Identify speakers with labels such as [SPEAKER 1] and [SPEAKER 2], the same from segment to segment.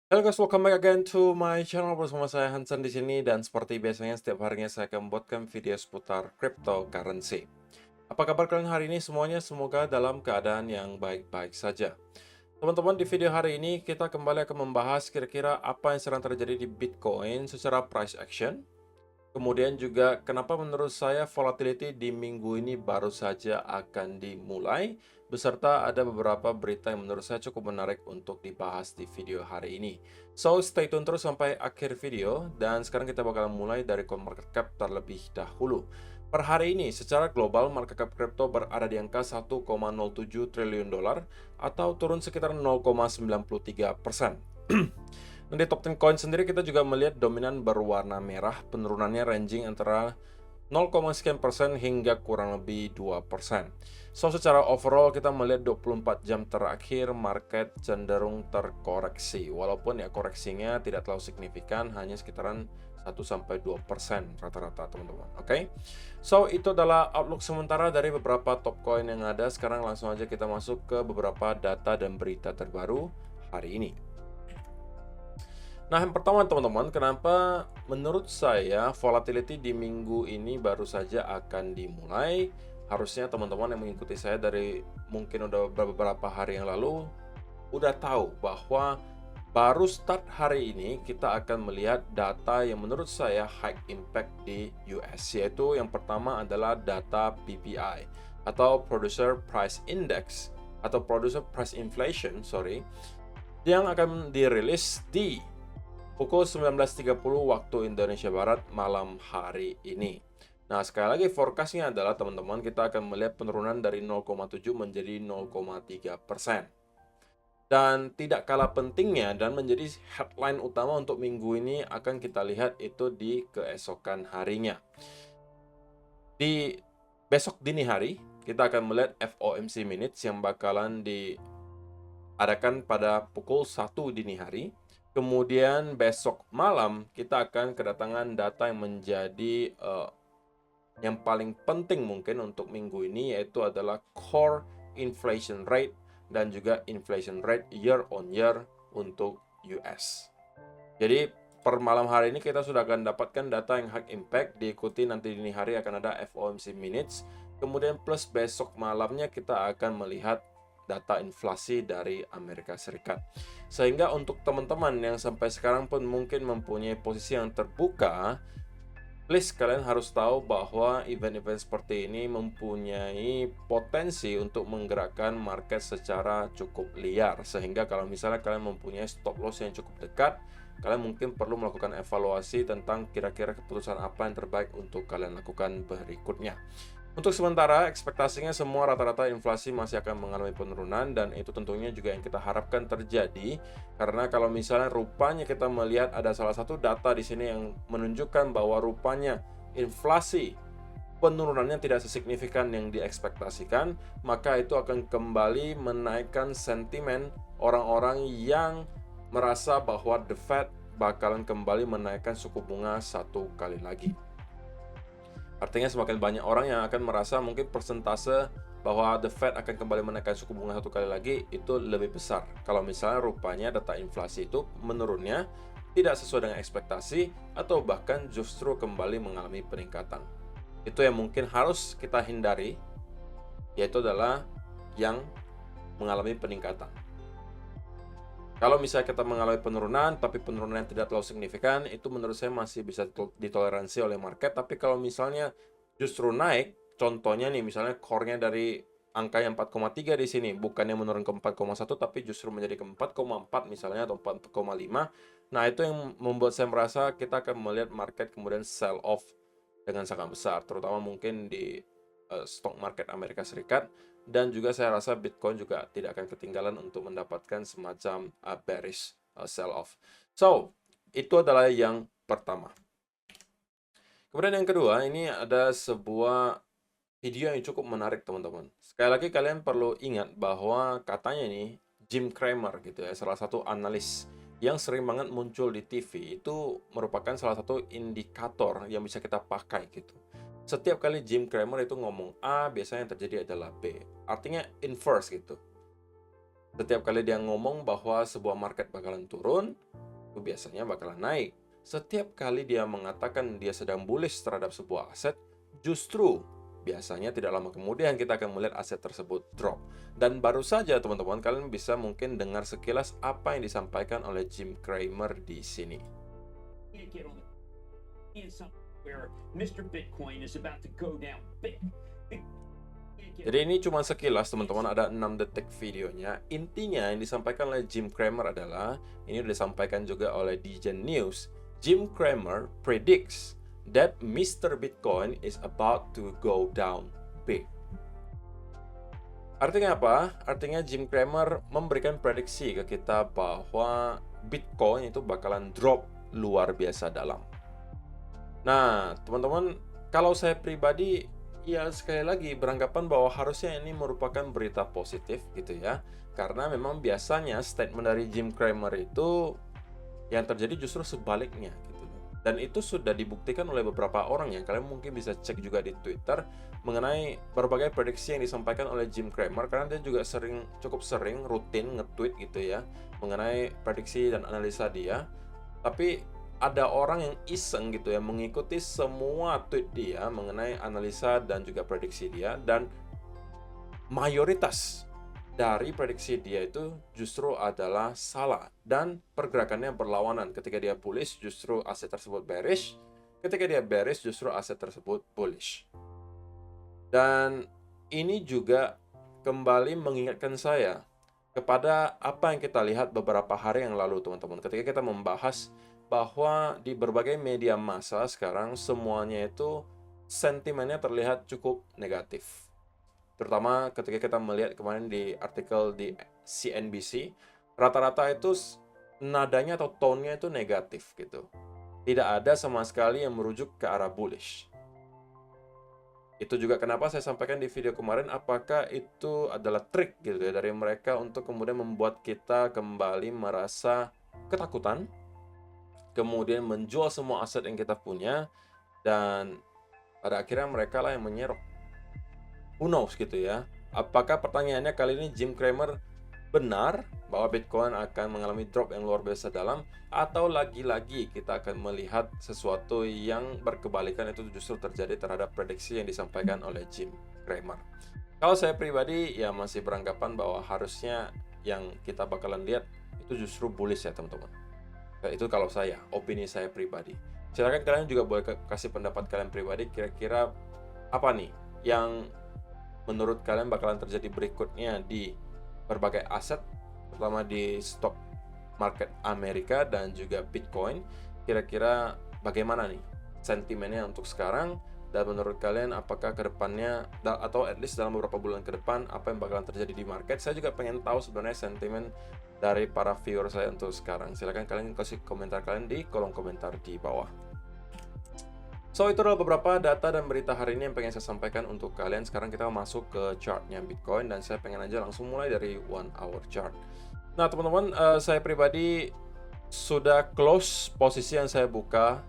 [SPEAKER 1] Halo guys, welcome back again to my channel bersama saya Hansen di sini dan seperti biasanya setiap harinya saya akan membuatkan video seputar cryptocurrency. Apa kabar kalian hari ini semuanya? Semoga dalam keadaan yang baik-baik saja. Teman-teman, di video hari ini kita kembali akan membahas kira-kira apa yang sedang terjadi di Bitcoin secara price action. Kemudian juga kenapa menurut saya volatility di minggu ini baru saja akan dimulai, beserta ada beberapa berita yang menurut saya cukup menarik untuk dibahas di video hari ini. So, stay tune terus sampai akhir video, dan sekarang kita bakal mulai dari CoinMarketCap terlebih dahulu. Per hari ini, secara global, market cap crypto berada di angka 1,07 triliun dolar atau turun sekitar 0,93%. Nah, di top 10 coin sendiri kita juga melihat dominan berwarna merah, penurunannya ranging antara 0, sekian persen hingga kurang lebih 2%. So, secara overall kita melihat 24 jam terakhir market cenderung terkoreksi. Walaupun ya koreksinya tidak terlalu signifikan, hanya sekitaran 1-2% rata-rata teman-teman. Oke. So, itu adalah outlook sementara dari beberapa top coin yang ada. Sekarang langsung aja kita masuk ke beberapa data dan berita terbaru hari ini. Nah, yang pertama teman-teman, kenapa menurut saya volatility di minggu ini baru saja akan dimulai? Harusnya teman-teman yang mengikuti saya dari mungkin udah beberapa hari yang lalu udah tahu bahwa baru start hari ini kita akan melihat data yang menurut saya high impact di US, yaitu yang pertama adalah data PPI atau Producer Price Index atau Producer Price Inflation, yang akan dirilis di pukul 19.30 waktu Indonesia Barat malam hari ini. Nah, sekali lagi forecast-nya adalah teman-teman kita akan melihat penurunan dari 0,7 menjadi 0,3%. Dan tidak kalah pentingnya dan menjadi headline utama untuk minggu ini akan kita lihat itu di keesokan harinya. Di besok dini hari, kita akan melihat FOMC minutes yang bakalan diadakan pada pukul 1 dini hari. Kemudian besok malam kita akan kedatangan data yang menjadi yang paling penting mungkin untuk minggu ini, yaitu adalah core inflation rate dan juga inflation rate year on year untuk US. Jadi per malam hari ini kita sudah akan dapatkan data yang high impact, diikuti nanti dini hari akan ada FOMC minutes, kemudian plus besok malamnya kita akan melihat data inflasi dari Amerika Serikat. Sehingga untuk teman-teman yang sampai sekarang pun mungkin mempunyai posisi yang terbuka, please kalian harus tahu bahwa event-event seperti ini mempunyai potensi untuk menggerakkan market secara cukup liar. Sehingga kalau misalnya kalian mempunyai stop loss yang cukup dekat, kalian mungkin perlu melakukan evaluasi tentang kira-kira keputusan apa yang terbaik untuk kalian lakukan berikutnya. Untuk sementara, ekspektasinya semua rata-rata inflasi masih akan mengalami penurunan, dan itu tentunya juga yang kita harapkan terjadi. Karena kalau misalnya rupanya kita melihat ada salah satu data di sini yang menunjukkan bahwa rupanya inflasi penurunannya tidak sesignifikan yang diekspektasikan, maka itu akan kembali menaikkan sentimen orang-orang yang merasa bahwa The Fed bakalan kembali menaikkan suku bunga satu kali lagi. Artinya semakin banyak orang yang akan merasa mungkin persentase bahwa The Fed akan kembali menaikkan suku bunga satu kali lagi itu lebih besar. Kalau misalnya rupanya data inflasi itu menurunnya tidak sesuai dengan ekspektasi atau bahkan justru kembali mengalami peningkatan. Itu yang mungkin harus kita hindari, yaitu adalah yang mengalami peningkatan. Kalau misalnya kita mengalami penurunan, tapi penurunan yang tidak terlalu signifikan, itu menurut saya masih bisa ditoleransi oleh market. Tapi kalau misalnya justru naik, contohnya nih, misalnya core-nya dari angka yang 4,3 di sini, bukannya menurun ke 4,1, tapi justru menjadi ke 4,4 misalnya, atau 4,5. Nah, itu yang membuat saya merasa kita akan melihat market kemudian sell off dengan sangat besar, terutama mungkin di stock market Amerika Serikat. Dan juga saya rasa Bitcoin juga tidak akan ketinggalan untuk mendapatkan semacam bearish sell off. So, itu adalah yang pertama. Kemudian yang kedua, ini ada sebuah video yang cukup menarik teman-teman. Sekali lagi kalian perlu ingat bahwa katanya nih Jim Cramer gitu ya, salah satu analis yang sering banget muncul di TV, itu merupakan salah satu indikator yang bisa kita pakai gitu. Setiap kali Jim Cramer itu ngomong A, biasanya yang terjadi adalah B. Artinya inverse gitu. Setiap kali dia ngomong bahwa sebuah market bakalan turun, itu biasanya bakalan naik. Setiap kali dia mengatakan dia sedang bullish terhadap sebuah aset, justru biasanya tidak lama kemudian kita akan melihat aset tersebut drop. Dan baru saja teman-teman, kalian bisa mungkin dengar sekilas apa yang disampaikan oleh Jim Cramer di sini. Jadi ini cuma sekilas teman-teman, ada 6 detik videonya. Intinya yang disampaikan oleh Jim Cramer adalah, ini disampaikan juga oleh DGen News. Jim Cramer predicts that Mr. Bitcoin is about to go down big. Artinya apa? Artinya Jim Cramer memberikan prediksi ke kita bahwa Bitcoin itu bakalan drop luar biasa dalam. Nah, teman-teman, kalau saya pribadi, ya sekali lagi beranggapan bahwa harusnya ini merupakan berita positif gitu ya. Karena memang biasanya statement dari Jim Cramer itu yang terjadi justru sebaliknya gitu loh. Dan itu sudah dibuktikan oleh beberapa orang yang kalian mungkin bisa cek juga di Twitter mengenai berbagai prediksi yang disampaikan oleh Jim Cramer, karena dia juga cukup sering rutin nge-tweet gitu ya mengenai prediksi dan analisa dia. Tapi ada orang yang iseng gitu ya mengikuti semua tweet dia mengenai analisa dan juga prediksi dia, dan mayoritas dari prediksi dia itu justru adalah salah dan pergerakannya berlawanan. Ketika dia bullish, justru aset tersebut bearish. Ketika dia bearish, justru aset tersebut bullish. Dan ini juga kembali mengingatkan saya kepada apa yang kita lihat beberapa hari yang lalu, teman-teman. Ketika kita membahas bahwa di berbagai media massa sekarang semuanya itu sentimennya terlihat cukup negatif. Terutama ketika kita melihat kemarin di artikel di CNBC, rata-rata itu nadanya atau tone-nya itu negatif gitu. Tidak ada sama sekali yang merujuk ke arah bullish. Itu juga kenapa saya sampaikan di video kemarin, apakah itu adalah trik gitu ya dari mereka untuk kemudian membuat kita kembali merasa ketakutan, kemudian menjual semua aset yang kita punya, dan pada akhirnya mereka lah yang menyerok. Who knows gitu ya. Apakah pertanyaannya kali ini Jim Cramer benar bahwa Bitcoin akan mengalami drop yang luar biasa dalam, atau lagi-lagi kita akan melihat sesuatu yang berkebalikan, itu justru terjadi terhadap prediksi yang disampaikan oleh Jim Cramer. Kalau saya pribadi ya masih beranggapan bahwa harusnya yang kita bakalan lihat itu justru bullish ya teman-teman. Itu kalau saya, opini saya pribadi. Silakan kalian juga boleh kasih pendapat kalian pribadi, kira-kira apa nih yang menurut kalian bakalan terjadi berikutnya di berbagai aset, terutama di stock market Amerika dan juga Bitcoin. Kira-kira bagaimana nih sentimennya untuk sekarang, dan menurut kalian apakah kedepannya, atau at least dalam beberapa bulan ke depan, apa yang bakalan terjadi di market? Saya juga pengen tahu sebenarnya sentimen dari para viewer saya untuk sekarang. Silahkan kalian kasih komentar kalian di kolom komentar di bawah. So, itu adalah beberapa data dan berita hari ini yang pengen saya sampaikan untuk kalian. Sekarang kita masuk ke chartnya Bitcoin, dan saya pengen aja langsung mulai dari 1 hour chart. Nah teman-teman, saya pribadi sudah close posisi yang saya buka,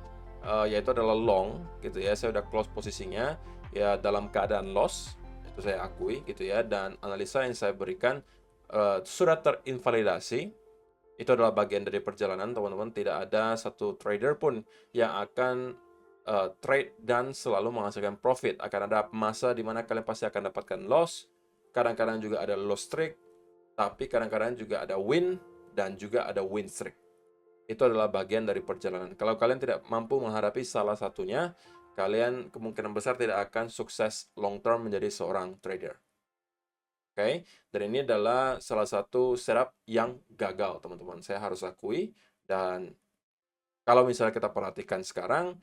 [SPEAKER 1] yaitu adalah long gitu ya. Saya udah close posisinya ya dalam keadaan loss, itu saya akui gitu ya. Dan analisa yang saya berikan sudah terinvalidasi. Itu adalah bagian dari perjalanan teman-teman. Tidak ada satu trader pun yang akan trade dan selalu menghasilkan profit. Akan ada masa di mana kalian pasti akan dapatkan loss. Kadang-kadang juga ada loss streak, tapi kadang-kadang juga ada win dan juga ada win streak. Itu adalah bagian dari perjalanan. Kalau kalian tidak mampu menghadapi salah satunya, kalian kemungkinan besar tidak akan sukses long term menjadi seorang trader. Oke, dan ini adalah salah satu setup yang gagal, teman-teman. Saya harus akui. Dan kalau misalnya kita perhatikan sekarang,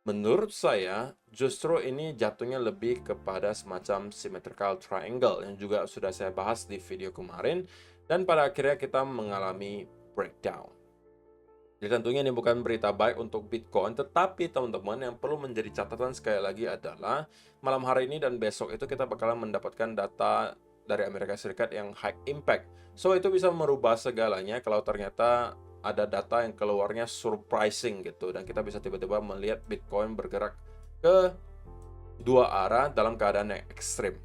[SPEAKER 1] menurut saya justru ini jatuhnya lebih kepada semacam symmetrical triangle yang juga sudah saya bahas di video kemarin, dan pada akhirnya kita mengalami breakdown. Jadi tentunya ini bukan berita baik untuk Bitcoin, tetapi teman-teman yang perlu menjadi catatan sekali lagi adalah malam hari ini dan besok itu kita bakalan mendapatkan data dari Amerika Serikat yang high impact. So itu bisa merubah segalanya kalau ternyata ada data yang keluarnya surprising gitu, dan kita bisa tiba-tiba melihat Bitcoin bergerak ke dua arah dalam keadaan yang ekstrim.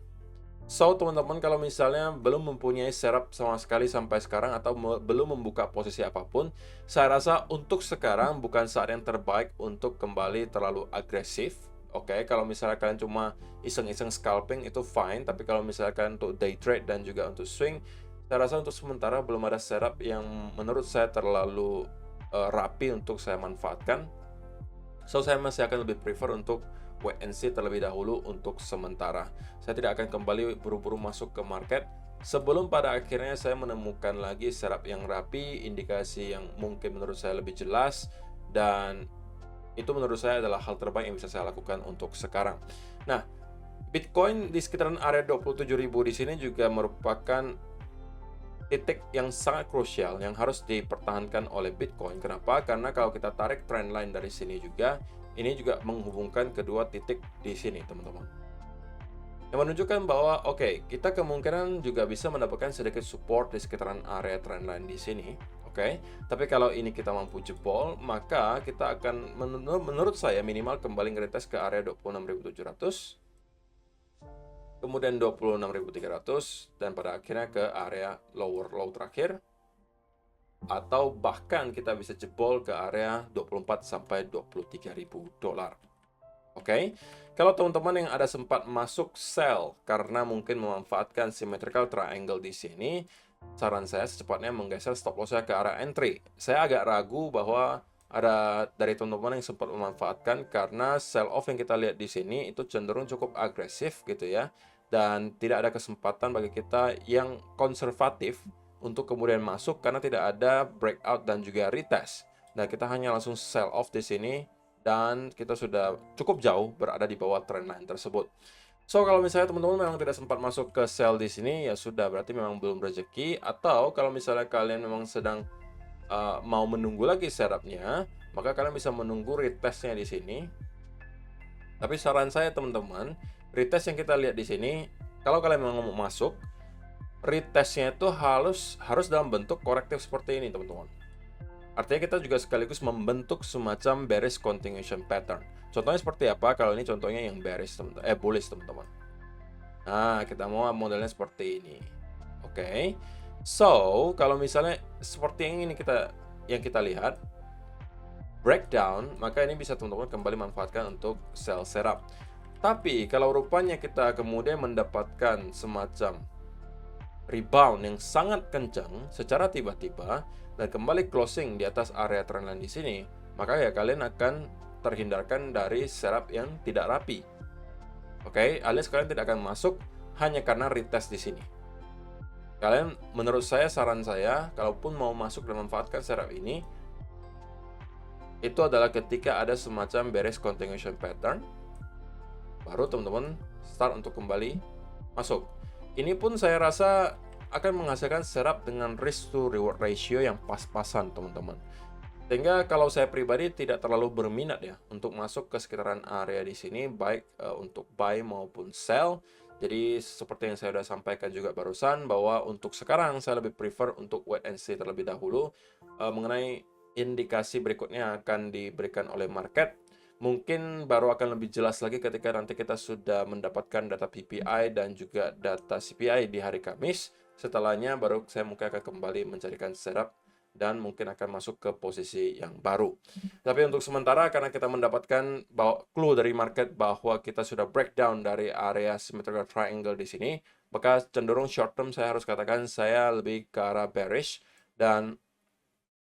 [SPEAKER 1] So, teman-teman kalau misalnya belum mempunyai setup sama sekali sampai sekarang atau belum membuka posisi apapun, saya rasa untuk sekarang bukan saat yang terbaik untuk kembali terlalu agresif. Oke, kalau misalnya kalian cuma iseng-iseng scalping itu fine, tapi kalau misalnya kalian untuk day trade dan juga untuk swing, saya rasa untuk sementara belum ada setup yang menurut saya terlalu rapi untuk saya manfaatkan. So, saya masih akan lebih prefer untuk wait and see terlebih dahulu untuk sementara. Saya tidak akan kembali buru-buru masuk ke market sebelum pada akhirnya saya menemukan lagi setup yang rapi, indikasi yang mungkin menurut saya lebih jelas, dan itu menurut saya adalah hal terbaik yang bisa saya lakukan untuk sekarang. Nah, Bitcoin di sekitaran area 27.000 di sini juga merupakan titik yang sangat krusial yang harus dipertahankan oleh Bitcoin. Kenapa? Karena kalau kita tarik trendline dari sini juga, ini juga menghubungkan kedua titik di sini, teman-teman. Yang menunjukkan bahwa, oke, kita kemungkinan juga bisa mendapatkan sedikit support di sekitaran area trendline di sini. Oke, tapi kalau ini kita mampu jebol, maka kita akan, menurut saya, minimal kembali ngeretes ke area 26.700. Kemudian 26.300 dan pada akhirnya ke area lower low terakhir, atau bahkan kita bisa jebol ke area 24 sampai 23.000 dolar. Oke, kalau teman-teman yang ada sempat masuk sell karena mungkin memanfaatkan symmetrical triangle di sini, saran saya secepatnya menggeser stop loss-nya ke arah entry. Saya agak ragu bahwa ada dari teman-teman yang sempat memanfaatkan karena sell off yang kita lihat di sini itu cenderung cukup agresif gitu ya, dan tidak ada kesempatan bagi kita yang konservatif untuk kemudian masuk karena tidak ada breakout dan juga retest. Nah, kita hanya langsung sell off di sini dan kita sudah cukup jauh berada di bawah trendline tersebut. So, kalau misalnya teman-teman memang tidak sempat masuk ke sell di sini, ya sudah, berarti memang belum rezeki. Atau kalau misalnya kalian memang sedang mau menunggu lagi setupnya, maka kalian bisa menunggu retestnya di sini. Tapi saran saya teman-teman, retest yang kita lihat di sini, kalau kalian memang mau masuk, retestnya itu harus dalam bentuk korektif seperti ini, teman-teman. Artinya kita juga sekaligus membentuk semacam bearish continuation pattern. Contohnya seperti apa? Kalau ini contohnya yang bearish, bullish, teman-teman. Nah, kita mau modelnya seperti ini. Oke. So, kalau misalnya seperti yang ini yang kita lihat breakdown, maka ini bisa teman-teman kembali manfaatkan untuk sell setup. Tapi kalau rupanya kita kemudian mendapatkan semacam rebound yang sangat kencang secara tiba-tiba dan kembali closing di atas area trendline di sini, maka ya kalian akan terhindarkan dari setup yang tidak rapi. Oke, alias kalian tidak akan masuk hanya karena retest di sini. Kalian, menurut saya, saran saya, kalaupun mau masuk dan memanfaatkan setup ini, itu adalah ketika ada semacam bearish continuation pattern, baru teman-teman start untuk kembali masuk. Ini pun saya rasa akan menghasilkan setup dengan risk to reward ratio yang pas-pasan, teman-teman. Sehingga kalau saya pribadi tidak terlalu berminat ya untuk masuk ke sekitaran area di sini, baik untuk buy maupun sell. Jadi seperti yang saya sudah sampaikan juga barusan, bahwa untuk sekarang saya lebih prefer untuk wait and see terlebih dahulu mengenai indikasi berikutnya akan diberikan oleh market. Mungkin baru akan lebih jelas lagi ketika nanti kita sudah mendapatkan data PPI dan juga data CPI di hari Kamis. Setelahnya baru saya mungkin akan kembali mencarikan setup dan mungkin akan masuk ke posisi yang baru. Tapi untuk sementara, karena kita mendapatkan clue dari market bahwa kita sudah breakdown dari area symmetrical triangle di sini, maka cenderung short term saya harus katakan saya lebih ke arah bearish. Dan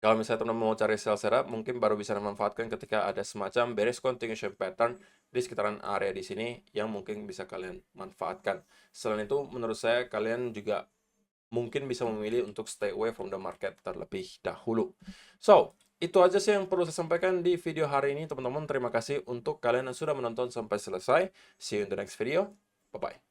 [SPEAKER 1] kalau misalnya teman-teman mau cari sell setup, mungkin baru bisa dimanfaatkan ketika ada semacam bearish continuation pattern di sekitaran area di sini yang mungkin bisa kalian manfaatkan. Selain itu, menurut saya kalian juga mungkin bisa memilih untuk stay away from the market terlebih dahulu. So, itu aja sih yang perlu saya sampaikan di video hari ini, teman-teman. Terima kasih untuk kalian yang sudah menonton sampai selesai. See you in the next video. Bye-bye.